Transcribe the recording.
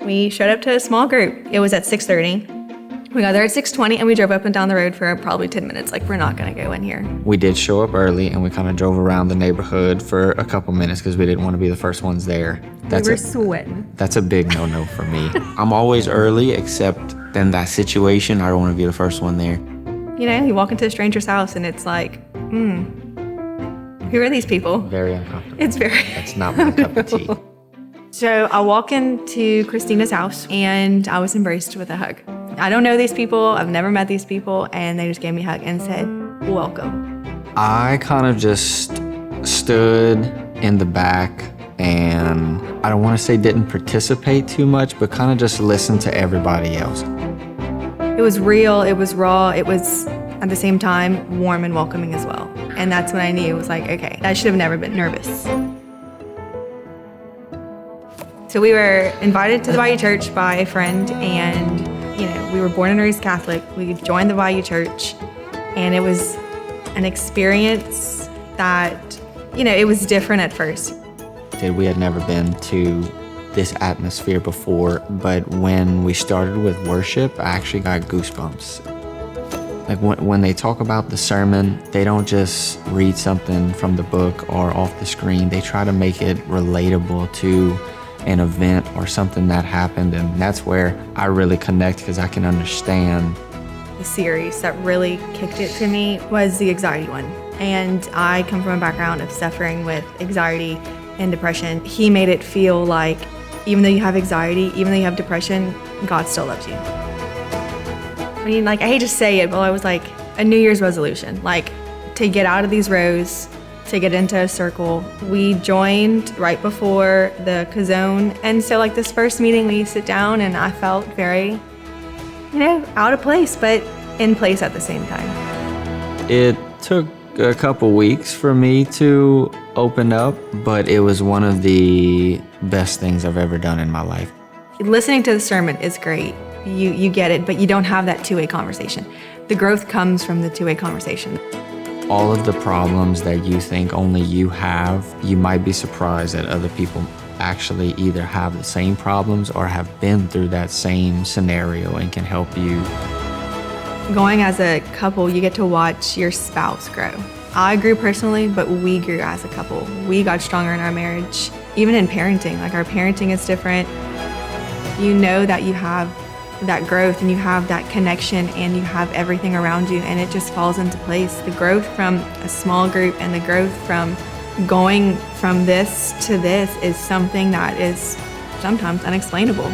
We showed up to a small group. It was at 6:30. We got there at 6:20 and we drove up and down the road for probably 10 minutes. Like, we're not gonna go in here. We did show up early and we kind of drove around the neighborhood for a couple minutes because we didn't want to be the first ones there. We were sweating. That's a big no-no for me. I'm always early, except in that situation, I don't want to be the first one there. You know, you walk into a stranger's house and it's like, who are these people? Very uncomfortable. It's very That's not my cup of tea. So I walk into Christina's house and I was embraced with a hug. I don't know these people, I've never met these people, and they just gave me a hug and said, welcome. I kind of just stood in the back and I don't want to say didn't participate too much, but kind of just listened to everybody else. It was real, it was raw, it was at the same time warm and welcoming as well. And that's when I knew it was like, okay, I should have never been nervous. So we were invited to the Bayou Church by a friend, and you know, we were born and raised Catholic. We joined the Bayou Church, and it was an experience that, you know, it was different at first. We had never been to this atmosphere before, but when we started with worship, I actually got goosebumps. Like when they talk about the sermon, they don't just read something from the book or off the screen. They try to make it relatable to an event or something that happened, and that's where I really connect because I can understand. The series that really kicked it to me was the anxiety one. And I come from a background of suffering with anxiety and depression. He made it feel like even though you have anxiety, even though you have depression, God still loves you. I mean, like, I hate to say it, but I was like a New Year's resolution, like to get out of these rows, to get into a circle. We joined right before the Kazone. And so like this first meeting, we sit down and I felt very, you know, out of place, but in place at the same time. It took a couple weeks for me to open up, but it was one of the best things I've ever done in my life. Listening to the sermon is great. You get it, but you don't have that two-way conversation. The growth comes from the two-way conversation. All of the problems that you think only you have, you might be surprised that other people actually either have the same problems or have been through that same scenario and can help you. Going as a couple, you get to watch your spouse grow. I grew personally, but we grew as a couple. We got stronger in our marriage. Even in parenting, like our parenting is different. You know that you have that growth and you have that connection and you have everything around you and it just falls into place. The growth from a small group and the growth from going from this to this is something that is sometimes unexplainable.